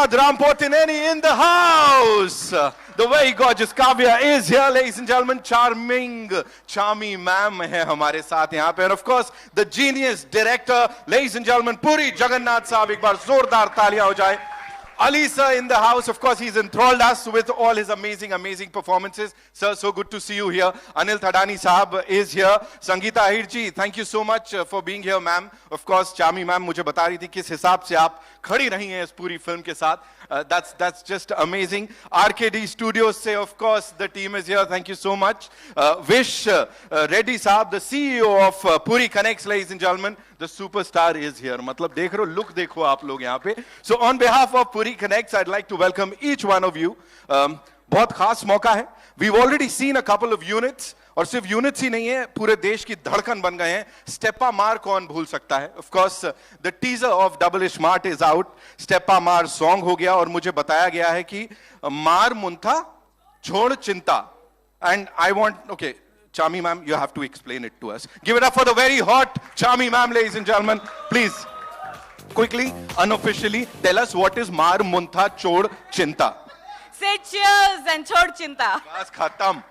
Ustad Rampotineni in the house. The very gorgeous Kavya is here, ladies and gentlemen. Charming, charmy ma'am hai hamare saath yahan pe. And of course, the genius director, ladies and gentlemen, Puri Jagannath Sahab. Ek baar zordar taaliyan ho jaye. Ali sir in the house. Of course, he's enthralled us with all his amazing performances. Sir, so good to see you here. Anil Thadani Sahab is here. Sangeeta Ahir ji, thank you so much for being here, ma'am. Of course, Chami ma'am मुझे बता रही थी किस हिसाब से आप खड़ी रही हैं इस पूरी फिल्म के साथ. That's just amazing. RKD Studios say, of course, the team is here. Thank you so much. Vish Reddy Sahab, the CEO of Puri Connects, ladies and gentlemen. The superstar is here. मतलब देख रहे हो, look देखो आप लोग यहाँ पे. So on behalf of Puri Connects, I'd like to welcome each one of you. बहुत खास मौका है. We've already seen a couple of units. और सिर्फ यूनिट्स ही नहीं है, पूरे देश की धड़कन बन गए हैं. स्टेपा मार कौन भूल सकता है. Of course the teaser of double smart is out. स्टेपा मार सॉन्ग हो गया और मुझे बताया गया है कि मार मुंथा छोड़ चिंता. And I want, okay, Chami ma'am, you have to explain it to us. Give it up for the very hot Chami ma'am, ladies and gentlemen. Please, quickly, unofficially, tell us what is Mar Muntha Chod Chinta. Say cheers and chod chinta. बस खत्म.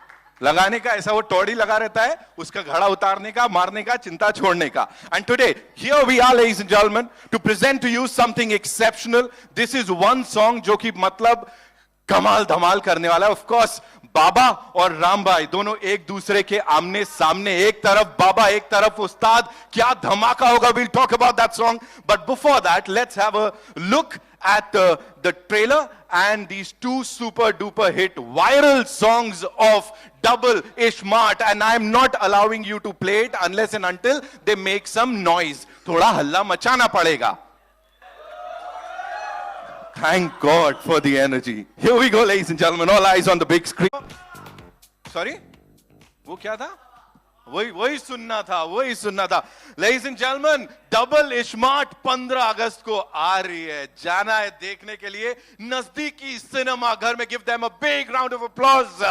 लगाने का ऐसा वो टोड़ी लगा रहता है, उसका घड़ा उतारने का, मारने का, चिंता छोड़ने का. And today, here we are, ladies and gentlemen, to present to you something exceptional. This is one song जो कि मतलब कमाल धमाल करने वाला है. Of course, बाबा और राम भाई दोनों एक दूसरे के आमने सामने, एक तरफ बाबा एक तरफ उस्ताद. क्या धमाका होगा. We'll talk about that song. But before that, let's have a look at the trailer and these two super duper hit viral songs of Double Ishmart. And I'm not allowing you to play it unless and until they make some noise. थोड़ा हल्ला मचाना पड़ेगा. Thank God for the energy. Here we go, ladies and gentlemen. All eyes on the big screen. Sorry? वो क्या था? वही सुनना था. Ladies and gentlemen, Double Ishmart 15 अगस्त को आ रही है. जाना है देखने के लिए नजदीकी सिनेमा घर में. Give them a big round of applause.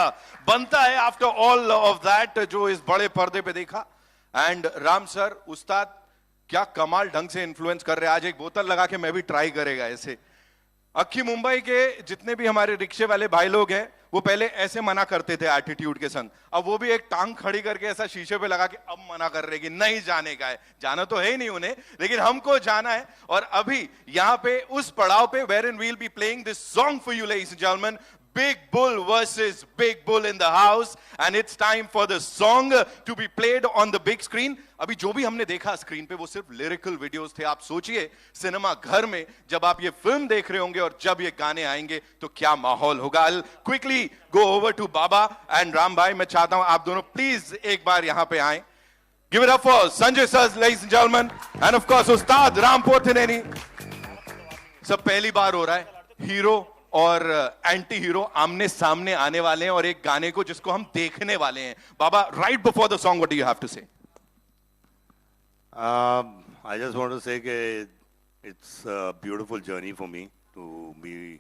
बनता है after all of that जो इस बड़े पर्दे पे देखा. And राम सर, उस्ताद क्या कमाल ढंग से इन्फ्लुएंस कर रहे हैं. आज एक बोतल लगा के मैं भी ट्राई करेगा ऐसे. अक्खी मुंबई के जितने भी हमारे रिक्शे वाले भाई लोग हैं, वो पहले ऐसे मना करते थे एटीट्यूड के संग. अब वो भी एक टांग खड़ी करके ऐसा शीशे पे लगा के अब मना कर रहे कि नहीं जाने का है. जाना तो है ही नहीं उन्हें, लेकिन हमको जाना है. और अभी यहाँ पे उस पड़ाव पे wherein we'll be playing this song for you, ladies and gentlemen. Big Bull versus Big Bull in the house, and it's time for the song to be played on the big screen. अभी जो भी हमने देखा screen पे वो सिर्फ lyrical videos थे. आप सोचिए सिनेमा घर में जब आप ये फिल्म देख रहे होंगे और जब ये गाने आएंगे तो क्या माहौल होगा. I'll quickly go over to Baba and Ram भाई. मैं चाहता हूं आप दोनों प्लीज एक बार यहां पे आएं. Give it up for Sanjay sir, ladies and gentlemen, and of course Ustad Rampotineni. सब पहली बार हो रहा है. हीरो और एंटी हीरो आमने सामने आने वाले हैं और एक गाने को जिसको हम देखने वाले हैं. बाबा, right before the song, what do you have to say? I just want to say that it's a beautiful journey for me to be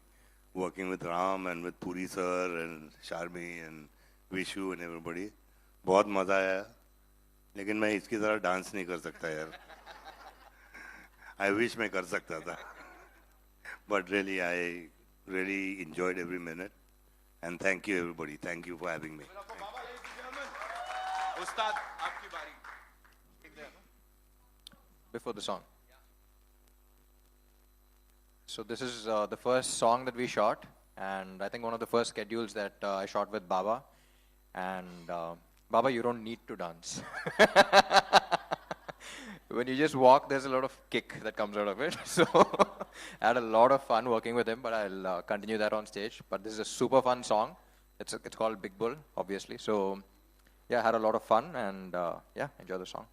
working with Ram and with Puri sir and Sharmi and Vishu and everybody. बहुत मजा आया, लेकिन मैं इसकी तरह dance नहीं कर सकता यार. I wish मैं कर सकता था, but really I really enjoyed every minute, and thank you everybody. Thank you for having me. Ustad, आपकी बारी. Before the song. So this is the first song that we shot, and I think one of the first schedules that I shot with Baba. And Baba, you don't need to dance. When you just walk, there's a lot of kick that comes out of it. So I had a lot of fun working with him, but I'll continue that on stage. But this is a super fun song. It's called Big Bull, obviously. So yeah, I had a lot of fun, and yeah, enjoy the song.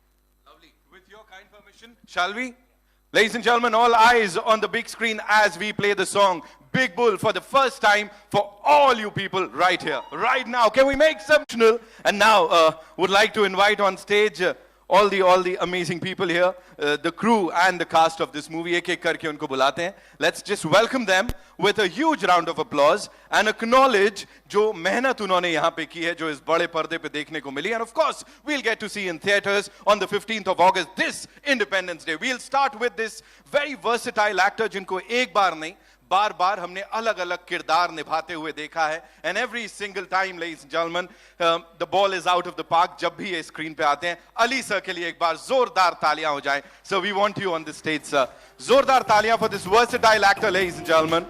Lovely. With your kind permission, shall we? Ladies and gentlemen, all eyes on the big screen as we play the song Big Bull for the first time for all you people right here, right now. Can we make some? And now would like to invite on stage all the amazing people here, the crew and the cast of this movie. एक एक करके उनको बुलाते हैं. Let's just welcome them with a huge round of applause and acknowledge जो मेहनत उन्होंने यहाँ पे की है, जो इस बड़े पर्दे पे देखने को मिली. And of course, we'll get to see in theaters on the 15th of August, this Independence Day. We'll start with this very versatile actor जिनको एक बार नहीं बार बार हमने अलग अलग किरदार निभाते हुए देखा है, and every single time ladies and gentleman the ball is out of the park जब भी ये स्क्रीन पे आते हैं. अली सर के लिए एक बार जोरदार तालियां हो जाएं. So we want you on the stage sir. जोरदार तालियां for this versatile actor ladies and gentlemen.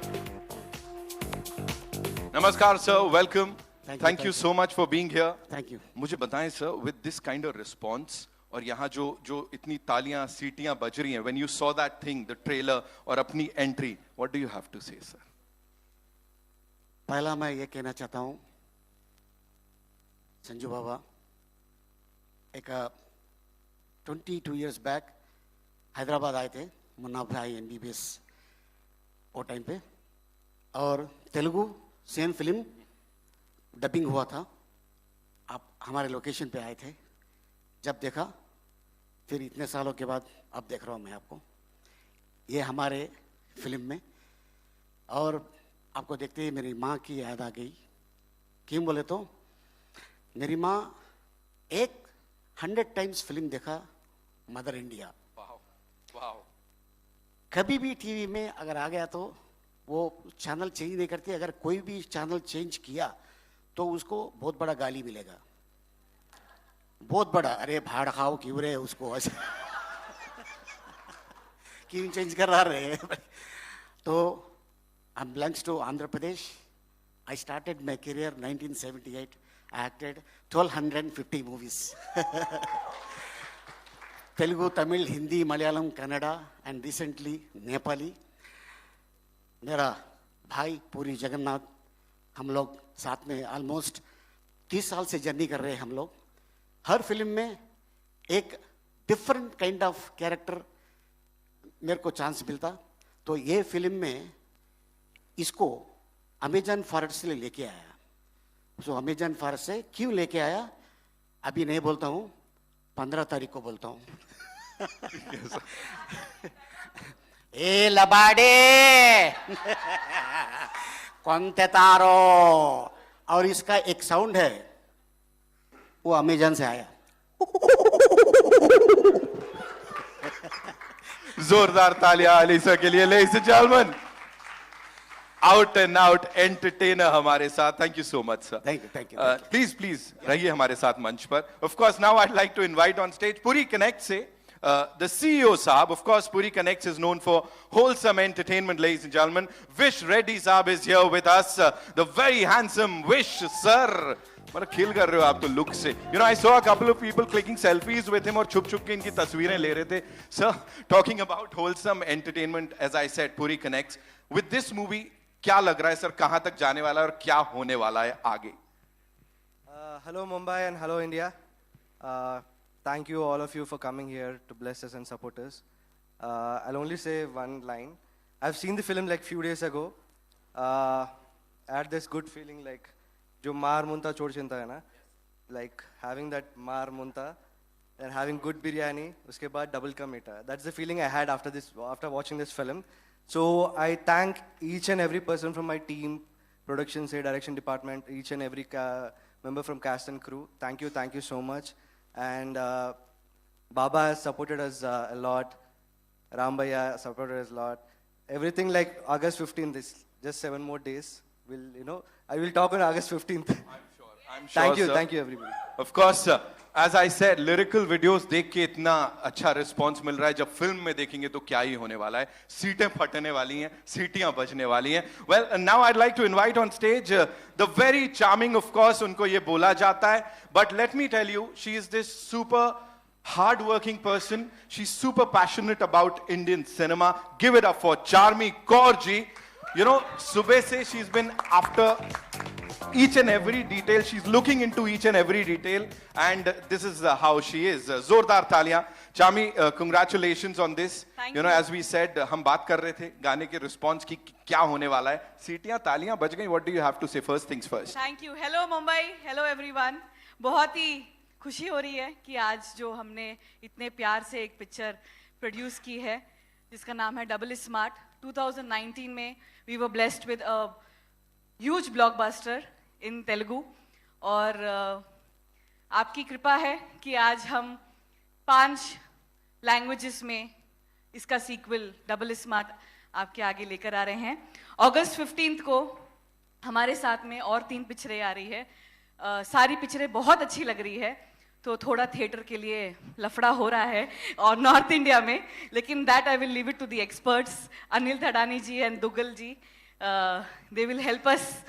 नमस्कार sir, welcome. Thank you so much for being here. Thank you. मुझे बताएं sir, with this kind of response और यहाँ जो इतनी तालियां सीटियां बज रही हैं, when you saw that thing, the trailer और अपनी एंट्री, what do you have to say sir? पहला मैं ये कहना चाहता हूँ, संजू बाबा एक 22 इयर्स बैक हैदराबाद आए थे, मुन्ना भाई MBBS वो टाइम पे, और तेलुगु सेम फिल्म डबिंग हुआ था. आप हमारे लोकेशन पे आए थे. जब देखा, फिर इतने सालों के बाद अब देख रहा हूँ मैं आपको ये हमारे फिल्म में, और आपको देखते ही मेरी माँ की याद आ गई. क्यों बोले तो मेरी माँ 100 टाइम्स फिल्म देखा, मदर इंडिया. कभी भी टीवी में अगर आ गया तो वो चैनल चेंज नहीं करती. अगर कोई भी चैनल चेंज किया तो उसको बहुत बड़ा गाली मिलेगा, बहुत बड़ा. अरे भाड़ खाओ क्यों रे उसको क्यों चेंज कर रहे. तो I belongs to Andhra Pradesh. I started my career 1978. I acted 1250 movies. Telugu, Tamil, Hindi, Malayalam, Kannada and recently Nepali. मेरा भाई पूरी जगन्नाथ, हम लोग साथ में ऑलमोस्ट 30 साल से जर्नी कर रहे हैं हम लोग. हर फिल्म में एक डिफरेंट काइंड ऑफ कैरेक्टर मेरे को चांस मिलता. तो ये फिल्म में इसको अमेजन फॉरेस्ट से लेके आया. सो अमेजन फॉरेस्ट से क्यों लेके आया अभी नहीं बोलता हूँ, 15 तारीख को बोलता हूँ. ए लबाडे कौनते तारो, और इसका एक साउंड है वो अमेजन से आया. जोरदार तालियां अली सर के लिए. Ladies and gentleman, out and out entertainer हमारे साथ. Thank you so much sir. Thank you. Please रहिए हमारे साथ मंच पर. Of course now I like to invite on stage Puri connect से the CEO Saab. Of course, Puri Connects is known for wholesome entertainment, ladies and gentlemen. Vish Reddy Saab is here with us. The very handsome Vish sir. मतलब खेल कर रहे हो आप तो look से. You know, I saw a couple of people clicking selfies with him और छुप छुप के इनकी तस्वीरें ले रहे थे. Sir, talking about wholesome entertainment, as I said, Puri Connects. With this movie, क्या लग रहा है सर, कहाँ तक जाने वाला है और क्या होने वाला है आगे? Hello Mumbai and hello India. Thank you all of you for coming here to bless us and support us. I'll only say one line. I've seen the film like few days ago. I had this good feeling like जो मार मुंता चोर चिंता है ना, like having that मार मुंता and having good biryani, उसके बाद double का मीठा. That's the feeling I had after watching this film. So I thank each and every person from my team, production, say direction department, each and every member from cast and crew. Thank you so much. And Baba has supported us a lot. Ram Bhaiya supported us a lot. Everything like August 15th, just 7 more days. I will talk on August 15th. I'm sure. Thank you everybody. Of course, sir. As I said, lyrical videos देख के इतना अच्छा response मिल रहा है, जब film में देखेंगे तो क्या ही होने वाला है. सीटें फटने वाली हैं, सीटियां बजने वाली हैं. Well, now I'd like to invite on stage the very charming, of course, उनको ये बोला जाता है. But let me tell you, she is this super hard-working person. She's super passionate about Indian cinema. Give it up for Charmi Kaur ji. You know, सुबह से she's been after each and every detail. She's looking into each and every detail, and this is how she is. Zordar तालियां. Charmi, congratulations on this. Thank you know, you. as we said, हम बात कर रहे थे गाने के response की क्या होने वाला है. सीटियां तालियां बज गई. What do you have to say? First things first. Thank you. Hello Mumbai, hello everyone. बहुत ही खुशी हो रही है कि आज जो हमने इतने प्यार से एक पिक्चर प्रोड्यूस की है जिसका नाम है डबल स्मार्ट. 2019 में we were blessed with a huge blockbuster in Telugu, और आपकी कृपा है कि आज हम 5 लैंग्वेजेस में इसका सीक्वल डबल स्मार्ट आपके आगे लेकर आ रहे हैं. अगस्त 15 को हमारे साथ में और 3 पिक्चरें आ रही है. सारी पिक्चरें बहुत अच्छी लग रही है. तो थोड़ा थिएटर के लिए लफड़ा हो रहा है और नॉर्थ इंडिया में, लेकिन that I will leave it to the experts, Anil Thadani ji and Duggal ji. They will help us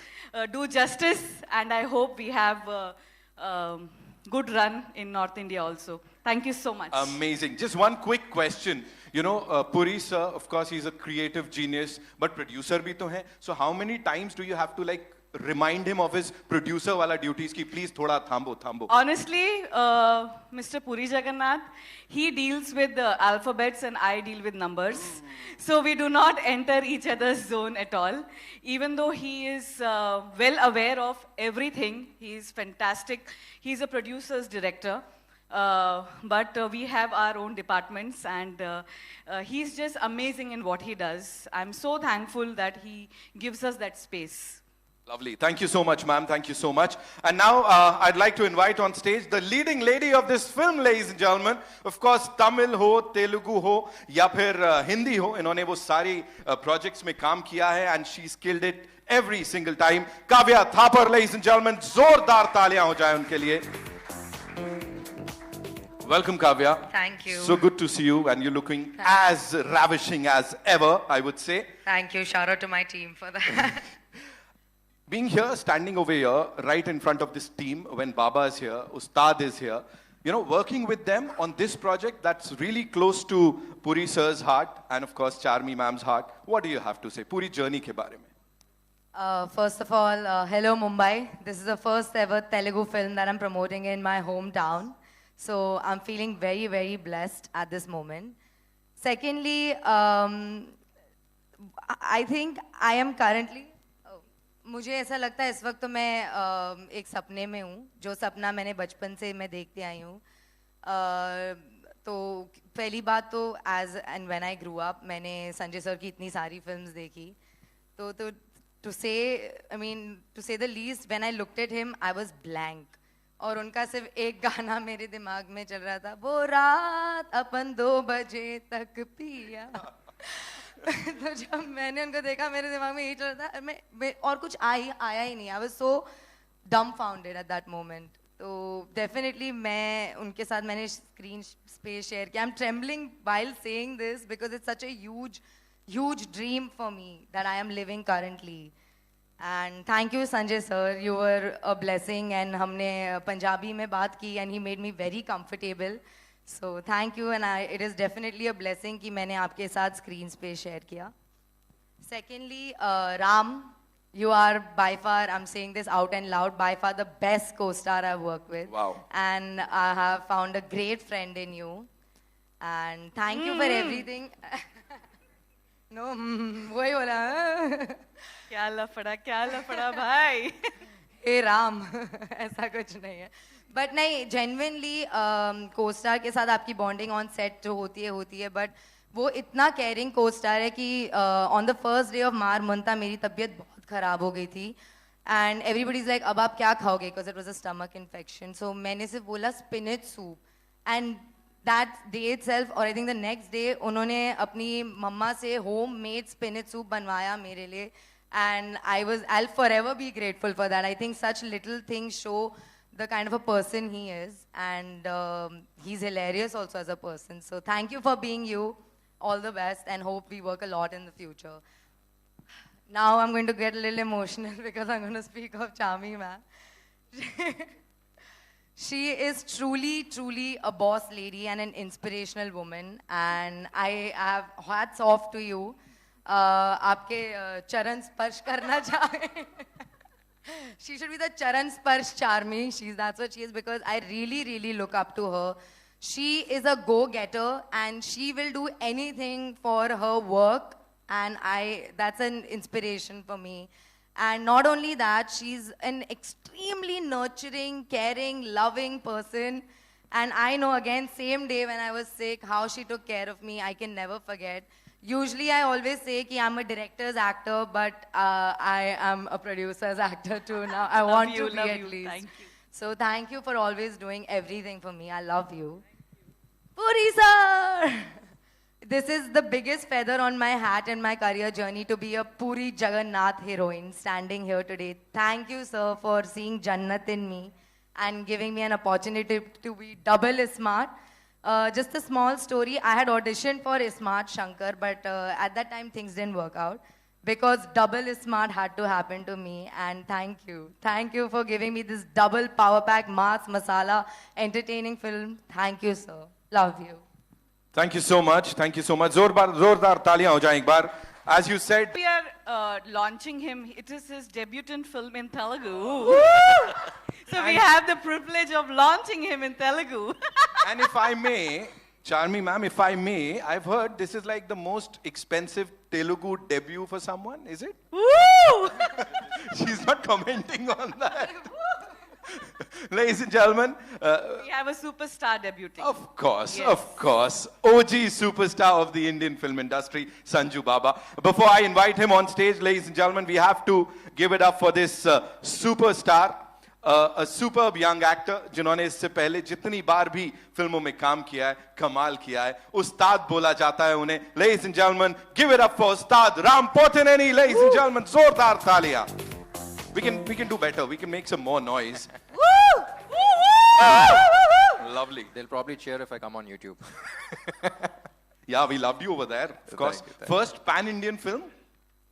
do justice and I hope we have good run in North India also. Thank you so much. Amazing. Just one quick question. You know, Puri sir, of course, he's a creative genius, but producer bhi to hai. So how many times do you have to like remind him of his producer wala duties ki please thoda thambo? Honestly, Mr. Puri Jagannath, he deals with the alphabets and I deal with numbers. So we do not enter each other's zone at all. Even though he is well aware of everything, he is fantastic. He's a producer's director. But we have our own departments and he's just amazing in what he does. I'm so thankful that he gives us that space. Lovely. Thank you so much, ma'am. Thank you so much. And now I'd like to invite on stage the leading lady of this film, ladies and gentlemen. Of course, Tamil ho, Telugu ho, ya phir Hindi ho. इन्होंने वो सारी projects में काम किया है and she's killed it every single time. Kavya Thapar, ladies and gentlemen. जोरदार तालियां हो जाए उनके लिए. Welcome, Kavya. Thank you. So good to see you, and you're looking as ravishing as ever, I would say. Thank you. Shout out to my team for that. Being here, standing over here, right in front of this team, when Baba is here, Ustad is here, you know, working with them on this project that's really close to Puri sir's heart and of course Charmi ma'am's heart. What do you have to say? Puri journey ke bare mein. First of all, hello Mumbai. This is the first ever Telugu film that I'm promoting in my hometown. So I'm feeling very, very blessed at this moment. Secondly, I think I am currently... मुझे ऐसा लगता है इस वक्त तो मैं एक सपने में हूँ, जो सपना मैंने बचपन से मैं देखते आई हूँ. तो पहली बात तो as and when I grew up मैंने संजय सर की इतनी सारी फिल्म्स देखी. तो टू से the least when I looked at him I was blank. और उनका सिर्फ एक गाना मेरे दिमाग में चल रहा था, वो रात अपन 2 बजे तक पिया. तो जब मैंने उनको देखा मेरे दिमाग में यही चल रहा था, मैं और कुछ आया ही नहीं. I was so dumbfounded at that moment. तो डेफिनेटली मैं उनके साथ मैंने स्क्रीन स्पेस शेयर किया. I am trembling while saying this because it's such a huge dream for me that I am living currently. And thank you Sanjay sir, you were a blessing. And हमने पंजाबी में बात की and he made me very comfortable. So thank you, and it is definitely a blessing कि मैंने आपके साथ screen space share किया. Secondly, Ram, you are by far, I'm saying this out and loud, by far the best co-star I've worked with. Wow. And I have found a great friend in you. And thank you for everything. No, वही बोला. क्या लफड़ा भाई. हे राम, ऐसा कुछ नहीं है. But नहीं, जेन्युइनली को-स्टार के साथ आपकी बॉन्डिंग ऑन सेट जो होती है, बट वो इतना केयरिंग को-स्टार है कि on the first day of मार मंता मेरी तबीयत बहुत ख़राब हो गई थी. एंड एवरीबडी इज़ लाइक अब आप क्या खाओगे, because it was a stomach infection. So मैंने सिर्फ बोला spinach soup. And that day itself, और I think the next day उन्होंने अपनी मम्मा से होम मेड स्पिनच सूप बनवाया मेरे लिए. And I'll forever be grateful for that. I think such little things show the kind of a person he is, and he's hilarious also as a person. So thank you for being you. All the best, and hope we work a lot in the future. Now I'm going to get a little emotional because I'm going to speak of Charmi ma'am. She is truly a boss lady and an inspirational woman, and I have hats off to you. आपके चरण स्पर्श करना चाहे. She should be the charan sparsh Charmi. That's what she is, because I really look up to her. She is a go-getter and she will do anything for her work, and that's an inspiration for me. And not only that, she's an extremely nurturing, caring, loving person. And I know, again, same day when I was sick, how she took care of me, I can never forget. Usually I always say that I'm a director's actor, but I am a producer's actor too now. I want to be at least. Thank you. So thank you for always doing everything for me. I love you. Puri sir! this is the biggest feather on my hat in my career journey to be a Puri Jagannath heroine standing here today. Thank you, sir, for seeing Jannat in me and giving me an opportunity to be double Smart. Just a small story. I had auditioned for Smart Shankar, but at that time things didn't work out because double Smart had to happen to me. And thank you. Thank you for giving me this double power pack, mass, masala, entertaining film. Thank you, sir. Love you. Thank you so much. Thank you so much. जोरदार तालियां हो जाएं एक बार. As you said, We are launching him. It is his debutant film in Telugu. So we have the privilege of launching him in Telugu. and if I may, Charmi ma'am, if I may, I've heard this is like the most expensive Telugu debut for someone, is it? Woo! She's not commenting on that. Ladies and gentlemen, We have a superstar debuting. of course, Yes. of course, OG superstar of the Indian film industry, Sanju Baba. Before I invite him on stage, ladies and gentlemen, we have to give it up for this superstar, a superb young actor, जिन्होंने इससे पहले जितनी बार भी फिल्मों में काम किया है, कमाल किया है, उस्ताद बोला जाता है उन्हें. Ladies and gentlemen, give it up for Ustad Ram Potineni. Ladies and gentlemen, जोरदार तालियां. We can do better. We can make some more noise. Lovely. They'll probably cheer if I come on YouTube. Yeah, we loved you over there, of course. Thank you. First pan-Indian film,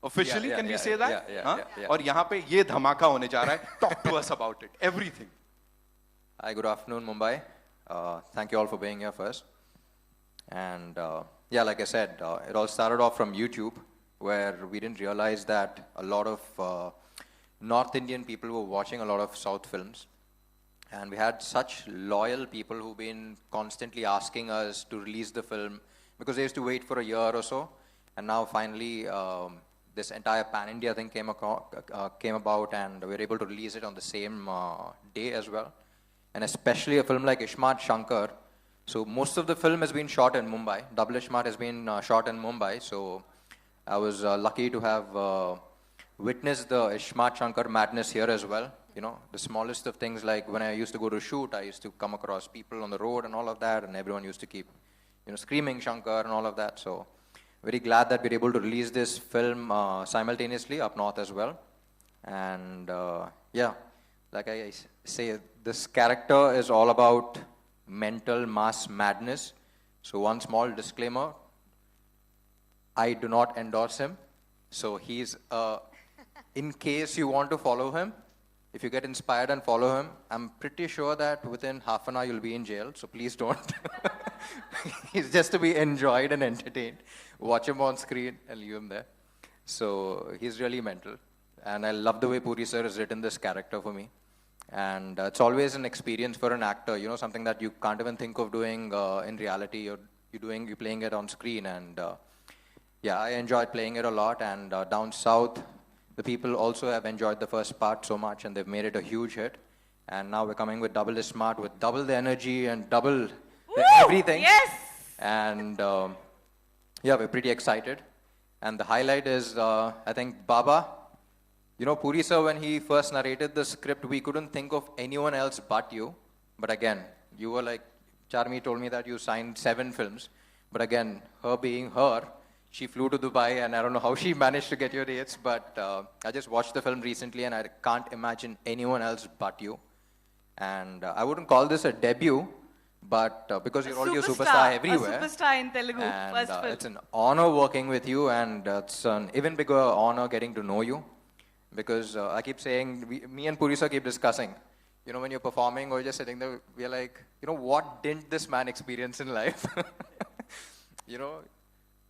officially, Yeah, can we yeah, say yeah, that? yeah, Huh? yeah, yeah. और यहाँ पे ये धमाका होने जा रहा है. Talk to us about it. Everything. Hi, good afternoon, Mumbai. Thank you all for being here first. And yeah, like I said, it all started off from YouTube, where we didn't realize that a lot of North Indian people were watching a lot of South films. And we had such loyal people who've been constantly asking us to release the film because they used to wait for a year or so. And now finally, this entire pan-India thing came about, and we were able to release it on the same day as well. And especially a film like Ishmat Shankar. So most of the film has been shot in Mumbai. Double Ishmat has been shot in Mumbai. So I was lucky to have witnessed the Ishmat Shankar madness here as well. You know, the smallest of things, like when I used to go to shoot, I used to come across people on the road and all of that, and everyone used to keep, you know, screaming Shankar and all of that. So very glad that we're able to release this film simultaneously up north as well. And yeah, like I say, this character is all about mental mass madness. So one small disclaimer, I do not endorse him. So he's, in case you want to follow him, if you get inspired and follow him, I'm pretty sure that within half an hour you'll be in jail, so please don't. He's just to be enjoyed and entertained. Watch him on screen and leave him there. So he's really mental. And I love the way Puri sir has written this character for me. And it's always an experience for an actor, you know, something that you can't even think of doing in reality. You're playing it on screen. And yeah, I enjoyed playing it a lot. And down south, the people also have enjoyed the first part so much, and they've made it a huge hit. And now we're coming with double Smart, with double the energy and double everything. Yes! And yeah, we're pretty excited. And the highlight is, I think, Baba. You know, Puri sir, when he first narrated the script, we couldn't think of anyone else but you. But again, you were like, Charmi told me that you signed 7 films. But again, her being her, she flew to Dubai, and I don't know how she managed to get your dates, but I just watched the film recently, and I can't imagine anyone else but you. And I wouldn't call this a debut, but because you're already a superstar everywhere. A superstar in Telugu, And first film. it's an honor working with you, and it's an even bigger honor getting to know you. Because I keep saying, me and Puri sir keep discussing, you know, when you're performing or just sitting there, we're like, you know, what didn't this man experience in life? You know,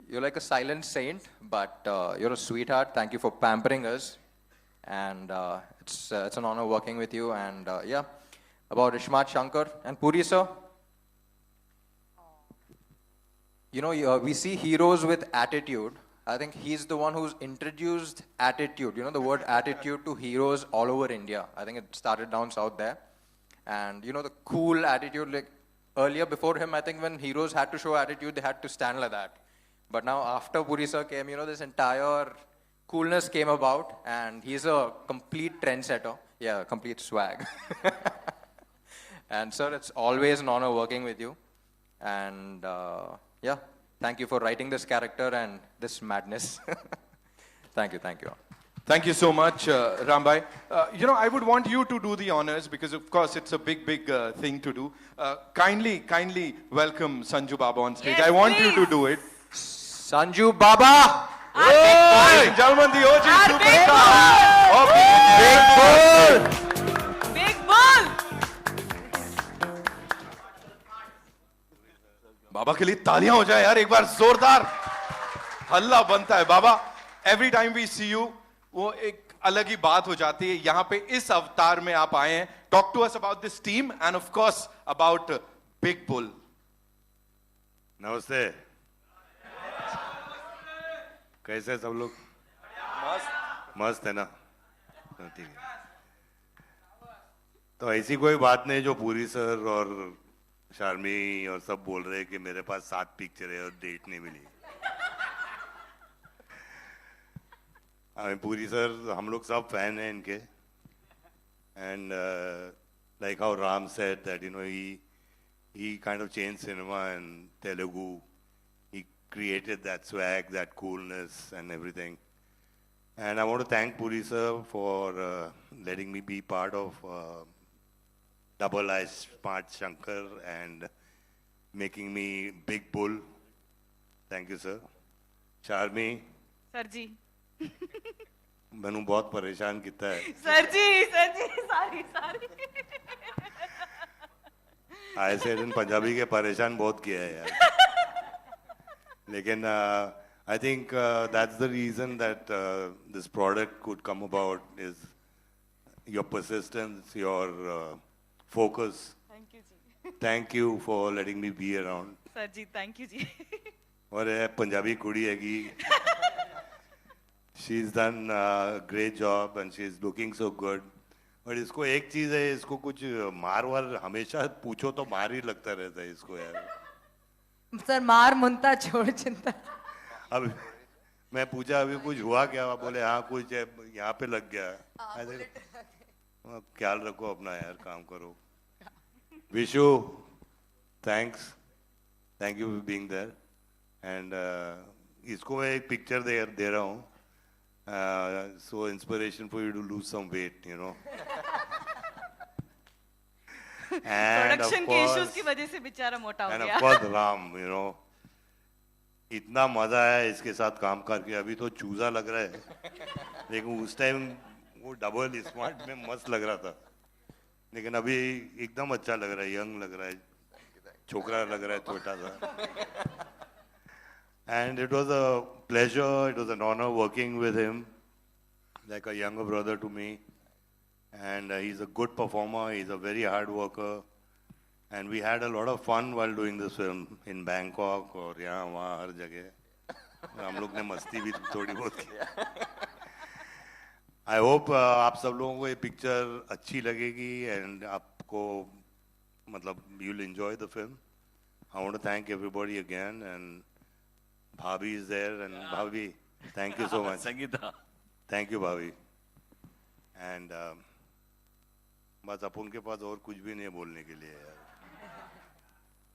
you're like a silent saint, but you're a sweetheart. Thank you for pampering us. And it's an honor working with you. And yeah, about Ishmat Shankar and Puri sir. You know, we see heroes with attitude. I think he's the one who's introduced attitude, you know, the word attitude to heroes all over India. I think it started down south there. And, you know, the cool attitude, like earlier before him, I think when heroes had to show attitude, they had to stand like that. But now after Puri sir came, you know, this entire coolness came about, and he's a complete trendsetter. Yeah, complete swag. And sir, it's always an honor working with you. And yeah, thank you for writing this character and this madness. Thank you, thank you. Thank you so much, Rambhai. I would want you to do the honors because, of course, it's a big thing to do. Kindly welcome Sanju Baba on stage. Yes, I want you please. to do it. Sanju Baba! Ladies and gentlemen, the OG Our big superstar of the Big Bull! बाबा के लिए तालियां हो जाए यार एक बार जोरदार हल्ला बनता है बाबा every time we see you वो एक अलग ही बात हो जाती है यहाँ पे इस अवतार में आप आए हैं talk to us about this team and of course about big bull नमस्ते कैसे सब लोग मस्त है ना ठीक है तो ऐसी कोई बात नहीं जो पूरी सर और शार्मी और सब बोल रहे हैं कि मेरे पास 7 पिक्चर है और डेट नहीं मिली पूरी सर हम लोग सब फैन हैं इनके and like how Ram said that he kind of changed cinema and Telugu. He created that swag, that coolness and everything. And I want to thank Puri sir for letting me be part of Double I Smart Shankar and making me Big Bull. Thank you, sir. Charmi. Sir ji मैंने बहुत परेशान किया है sir जी सारी I said in Punjabi के परेशान बहुत किया है यार लेकिन I think that's the reason that this product could come about is your persistence, your focus. Thank you ji Thank you for letting me be around. Sir ji thank you ji और ये पंजाबी कुड़ी है कि she's done a great job and she's looking so good. और इसको एक चीज है इसको कुछ मार वार हमेशा पूछो तो मार ही लगता रहता है इसको यार सर मार मुंता छोड़ चिंता अब मैं पूछा अभी कुछ हुआ क्या बोले हाँ कुछ है यहाँ पे लग गया ख्याल रखो अपना यार काम करो Vishu thanks thank you for being there and इसको मैं एक पिक्चर दे रहा हूँ so inspiration for you to lose some weight, you know. And production के इश्यूज की वजह से बेचारा मोटा हो and गया of course Ram, you know. इतना मजा आया इसके साथ काम करके अभी तो चूजा लग रहा है लेकिन उस टाइम वो डबल स्मार्ट में मस्त लग रहा था लेकिन अभी एकदम अच्छा लग रहा है यंग लग रहा है छोकरा लग रहा है छोटा सा And it was a pleasure, it was an honor working with him, like a younger brother to me. And he's a good performer, he's a very hard worker. And we had a lot of fun while doing this film in Bangkok और यहाँ वहाँ हर जगह हम लोग ने मस्ती भी थोड़ी बहुत की I hope आप सब लोगों को ये पिक्चर अच्छी लगेगी and आपको मतलब you'll enjoy the film. I want to thank everybody again and Bhabi is there and Bhabi, thank you so much. Sangeeta. Thank you Bhabi. And बस अपन के पास और कुछ भी नहीं है बोलने के लिए यार.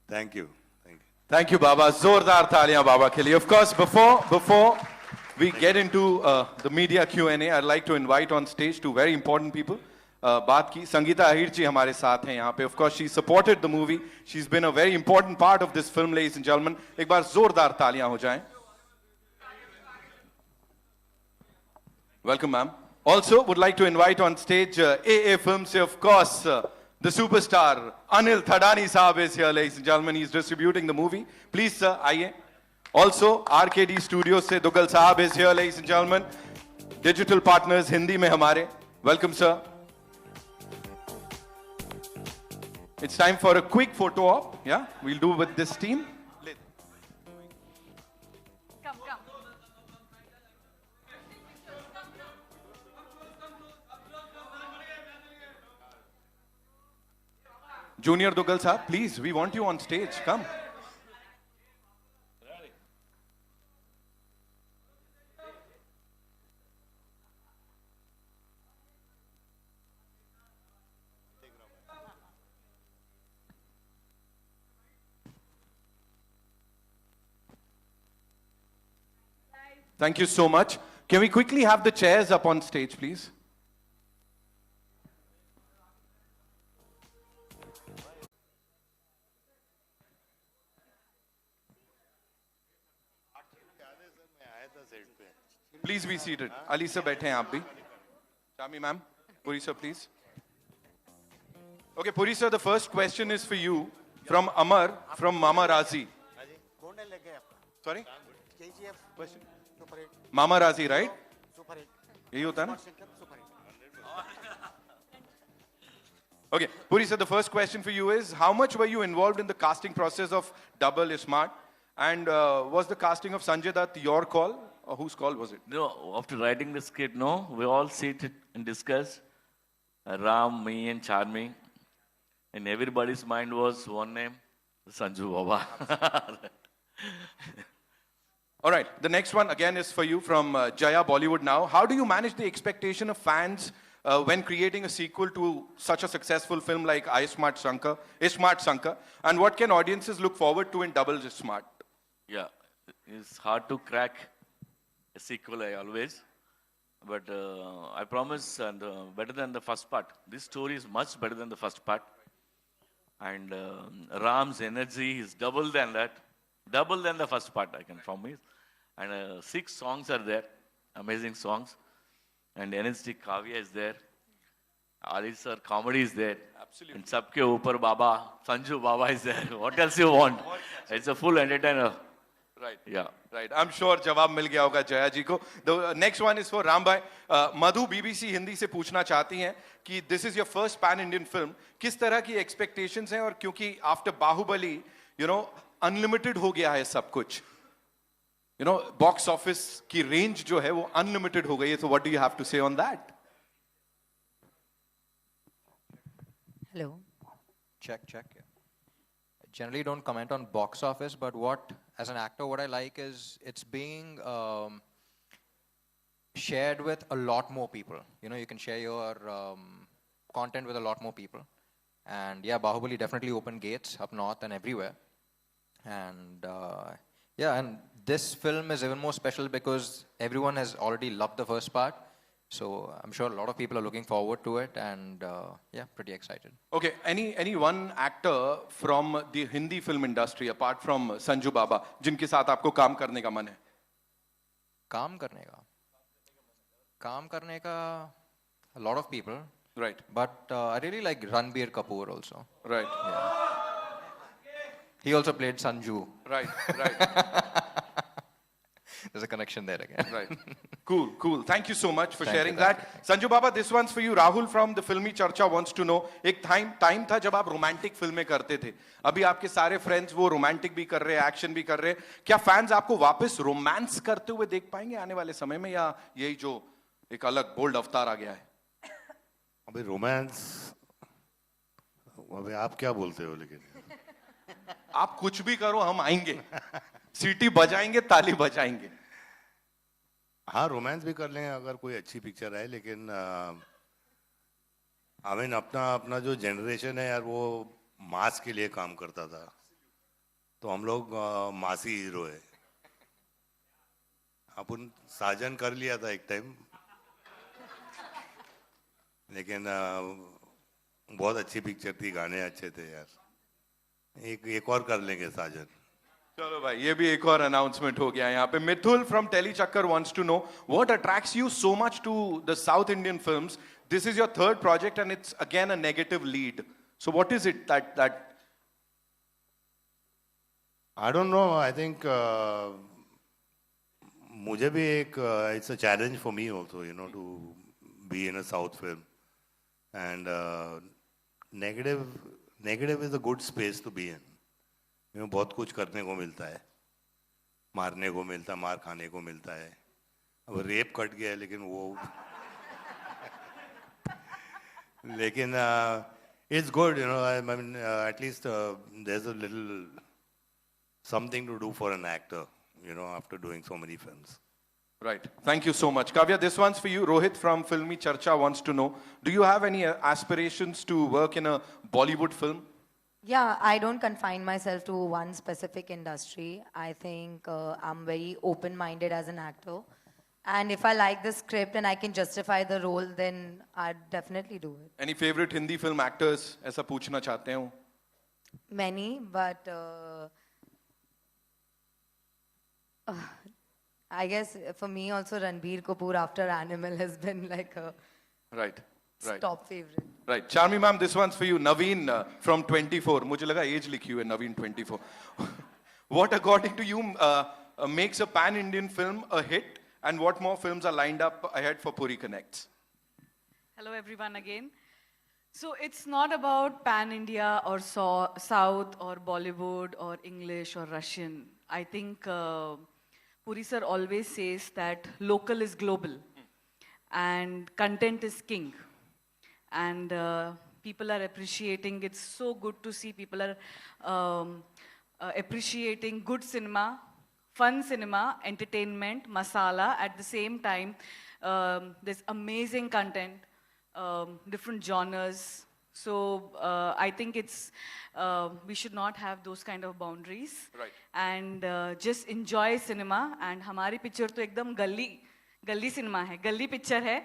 Thank you. Thank you. Thank you, Baba. Zordar taliyan Baba ke liye. Of course, before we get into the media Q&A, I'd like to invite on stage two very important people. बात की संगीता अहिर जी हमारे साथ हैं यहाँ पे. Of course, she supported the movie. She's been a very important part of this film, ladies and gentlemen. एक बार जोरदार तालियां हो जाएं. Welcome, ma'am. Also, would like to invite on stage AA Films, of course, the superstar Anil Thadani Saab is here, ladies and gentlemen. He's distributing the movie. Please, sir, आइए. Also, RKD Studios से Dugal Saab is here, ladies and gentlemen. Digital partners Hindi में हमारे. Welcome, sir. It's time for a quick photo op. Yeah, we'll do with this team. Come. Junior Dugal Saab, please, we want you on stage. Come. Thank you so much. Can we quickly have the chairs up on stage, please? Please be seated. Ali sir, बैठे हैं आप भी. Shami ma'am, Puri sir, please. Okay, Puri sir, the first question is for you from Amar from Mama Razi. Sorry? Question? Mama Razi, right? यही होता है ना? Okay, Puri sir, the first question for you is, how much were you involved in the casting process of Double is Smart? And was the casting of Sanjay Dutt your call? Or whose call was it? No, after writing the script, no, we all sit and discuss. Ram, me, and Charmi, and everybody's mind was one name, Sanju Baba. All right, the next one again is for you from Jaya Bollywood Now. How do you manage the expectation of fans when creating a sequel to such a successful film like Ismart Shankar? And what can audiences look forward to in Double is Smart? Yeah, it's hard to crack a sequel, I always. But I promise, and better than the first part. This story is much better than the first part. And Ram's energy is double than that. Double than the first part, I can promise. And 6 songs are there, amazing songs. And NST Kavya is there. Ali sir, comedy is there. Absolutely. And Sabke Upar Baba, Sanju Baba is there. What else you want? It's a full entertainer. Right. Yeah. Right. I'm sure जवाब मिल गया होगा जया जी को. The next one is for Ram bhai. Madhu BBC Hindi से पूछना चाहती हैं कि this is your first pan Indian film. किस तरह की expectations हैं और क्योंकि after Bahubali, you know, unlimited हो गया है सब कुछ. You know, box office की range जो है वो unlimited हो गई है. So what do you have to say on that? Hello. Check. Yeah. Generally don't comment on box office, but as an actor, what I like is it's being shared with a lot more people. You know, you can share your content with a lot more people. And yeah, Bahubali definitely opened gates up north and everywhere. And yeah, and this film is even more special because everyone has already loved the first part. So I'm sure a lot of people are looking forward to it, and yeah, pretty excited. Okay, any one actor from the Hindi film industry apart from Sanju Baba जिनके साथ आपको काम करने का मन है? काम करने का a lot of people. Right. But I really like Ranbir Kapoor also. Right. Yeah. He also played Sanju. Right. There's a connection there again. Right. Cool. Thank you so much for sharing that. Sanju Baba, this one's for you. Rahul from the Filmi Charcha wants to know, एक time था जब आप romantic फिल्में करते थे. अभी आपके सारे friends वो romantic भी कर रहे हैं, action भी कर रहे हैं. क्या fans आपको वापस romance करते हुए देख पाएंगे आने वाले समय में, या यही जो एक अलग bold अवतार आ गया है? अभी romance, अभी आप क्या बोलते हो लेकिन? आप कुछ भी करो, हम आएंगे. सीटी बजाएंगे, ताली बजाएंगे. हाँ, रोमांस भी कर लेंगे अगर कोई अच्छी पिक्चर है, लेकिन अपना जो जनरेशन है यार, वो मास के लिए काम करता था, तो हम लोग मासी हीरो है. अपन साजन कर लिया था एक टाइम, लेकिन बहुत अच्छी पिक्चर थी, गाने अच्छे थे यार. एक और कर लेंगे साजन. चलो भाई, ये भी एक और अनाउंसमेंट हो गया यहाँ पे. Mithul from Tele Chakkar wants to know, what attracts you so much to the South Indian films? This is your third project and it's again a negative lead. So what is it that I don't know. I think मुझे भी एक it's a challenge for me also, you know, to be in a South film, and negative is a good space to be in. You know, बहुत कुछ करने को मिलता है, मारने को मिलता है, मार खाने को मिलता है. अब रेप कट गया है, लेकिन वो लेकिन it's good, you know. I mean, at least there's a little something to do for an actor, you know, after doing so many films. Right. Thank you so much. Kavya, this one's for you. Rohit from Filmi Charcha wants to know, do you have any aspirations to work in a Bollywood film? Yeah, I don't confine myself to one specific industry. I think I'm very open-minded as an actor. And if I like the script and I can justify the role, then I'd definitely do it. Any favorite Hindi film actors? ऐसा पूछना चाहते हो? Many, but I guess for me also Ranbir Kapoor after Animal has been like a Right. top favorite. Right. Charmi ma'am, this one's for you. Naveen from 24. मुझे लगा age लिखी हुई है Naveen 24. What according to you makes a pan-Indian film a hit, and what more films are lined up ahead for Puri Connects? Hello everyone again. So it's not about pan-India or South or Bollywood or English or Russian. I think Puri sir always says that local is global and content is king. And people are appreciating. It's so good to see people are appreciating good cinema, fun cinema, entertainment, masala. At the same time, there's amazing content, different genres. So I think it's we should not have those kind of boundaries. Right. And just enjoy cinema. And हमारी picture तो एकदम गली cinema है, गली picture है.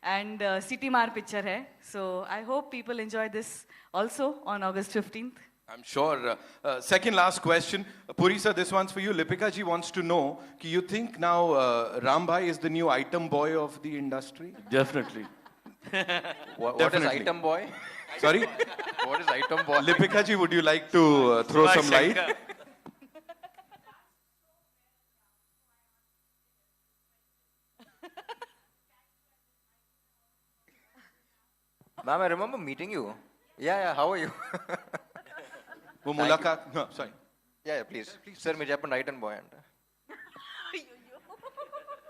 And City Mar picture hai. So I hope people enjoy this also on August 15th. I'm sure. Second last question. Puri sir, this one's for you. Lipika ji wants to know, do you think now Ram Bhai is the new item boy of the industry? Definitely. What is Definitely. item boy? Sorry? What is item boy? Lipika ji, would you like to throw some light? Ma'am, I remember meeting you. Yeah, how are you? वो मुलाकात, no, sorry. Yeah, please. Sir, मुझे अपन item boy.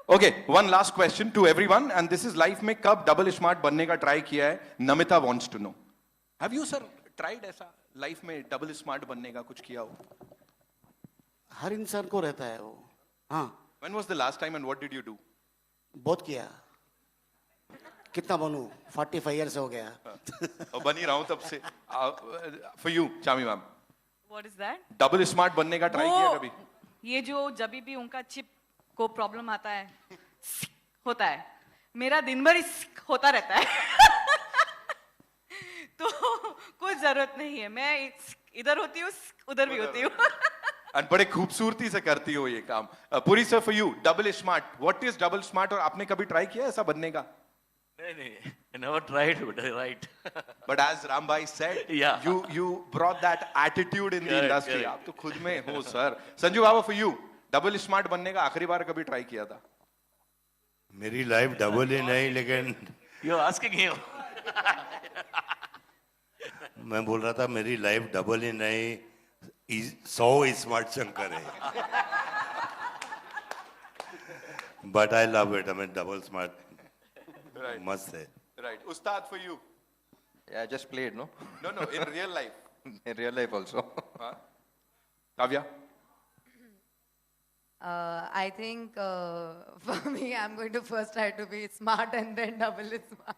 Okay, one last question to everyone, and this is life में कब double smart बनने का try किया है? Namita wants to know. Have you sir tried ऐसा life में double smart बनने का कुछ किया हो? हर इंसान को रहता है वो. हाँ. When was the last time and what did you do? बहुत किया. कितना बनूं? 45 years हो गया. और बन ही रहा हूँ तब से. For you, Chami ma'am. What is that? Double smart बनने का try किया कभी? ये जो जब भी उनका चिप को प्रॉब्लम आता है, होता है. मेरा दिन भर होता रहता है. तो कोई जरूरत नहीं है. मैं इधर होती हूँ, उधर भी होती हूँ. And बड़े खूबसूरती से करती हो ये काम. Puri sir, for you, double smart. What is double smart? और आपने कभी try किया ऐसा बनने का? नहीं, I never tried, but I right. But as Ram Bhai said, Yeah. you brought that attitude in the Correct, industry. correct. आप तो खुद में हो sir. Sanju Baba, for you, double smart बनने का आखिरी बार कभी try किया था? मेरी लाइफ डबल ही नहीं, लेकिन You're asking him. मैं बोल रहा था मेरी लाइफ डबल ही नहीं, 100 स्मार्ट शंकर है. But I love it. I mean, double smart. Right. मस्त है. Right. Ustad, for you. Yeah, I just played, no? No, in real life. In real life also. Huh? Kavya? I think for me, I'm going to first try to be smart and then double smart.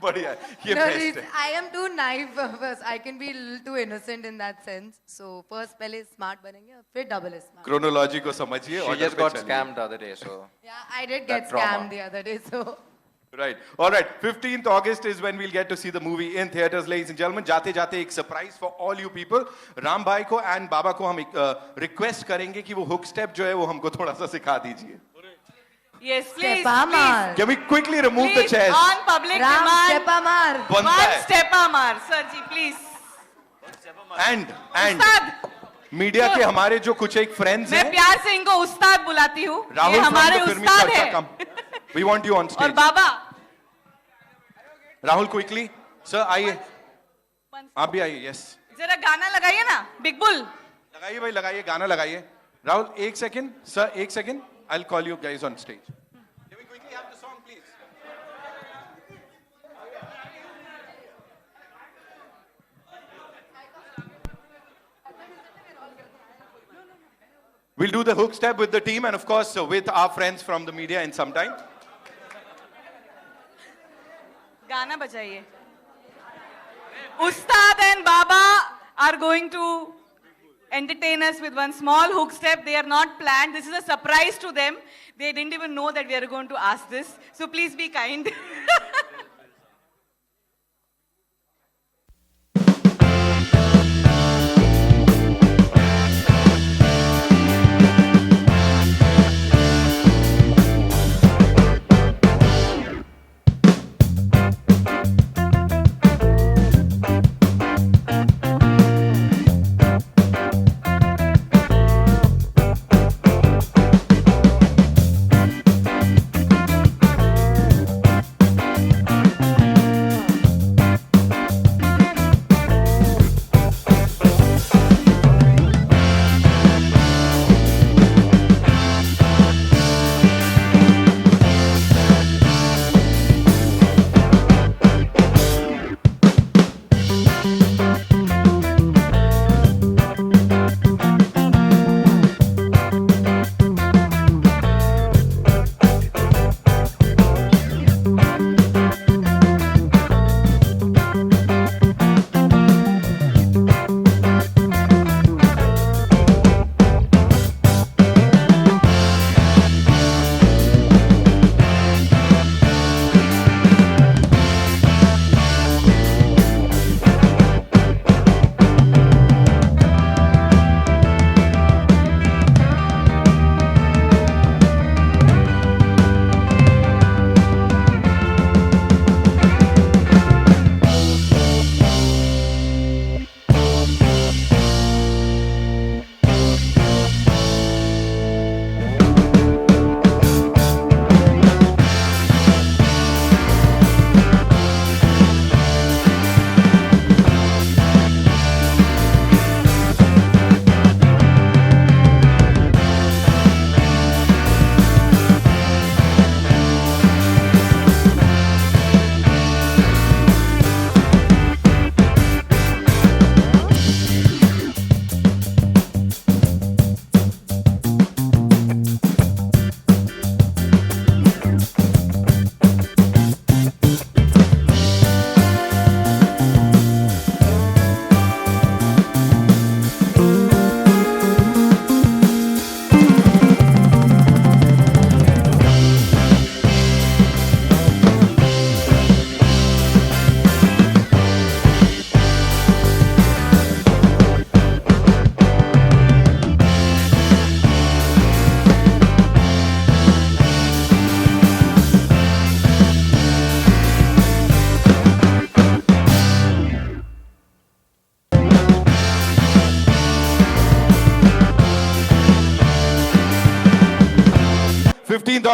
बढ़िया. ये No, best है. I am too naive first. I can be a little too innocent in that sense. So first पहले smart बनेंगे, फिर double smart. Chronology को समझिए. She order just पे got चलिए. scammed the other day, so. Yeah, I did That get trauma. scammed the other day. So Right. All right. 15th August is when we'll get to see the movie in theaters, ladies and gentlemen. जाते जाते एक surprise for all you people. Ram भाई को and बाबा को हम request करेंगे कि वो hook step जो है वो हमको थोड़ा सा सिखा दीजिए. Yes, please. Step-a-mar. Can we quickly remove the Please, chairs? on public Ram demand. Step-a-mar. बनता One है. step-a-mar. Sir ji, please. And Ustad. Media के हमारे जो कुछ एक friends मैं हैं. प्यार से इनको उस्ताद बुलाती हूँ. ये Rahul from हमारे the फिल्मी उस्ताद चर्चा हैं. come. We want you on और stage. बाबा. राहुल quickly. Sir आइए. आप भी आइए. Yes. जरा गाना लगाइए ना. Big bull. लगाइए भाई लगाइए गाना लगाइए. राहुल एक second. Sir एक second. I'll call you guys on stage. Can we quickly have the song, please? We'll do the hook step with the team and of course with our friends from the media in some time. गाना बजाइए. Ustad and Baba are going to entertain us with one small hook step. They are not planned. This is a surprise to them. They didn't even know that we are going to ask this. So please be kind.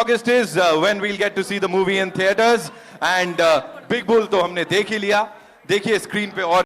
August is when we'll get to see the movie in theaters and Big Bull तो हमने देख ही लिया देखिए screen पे और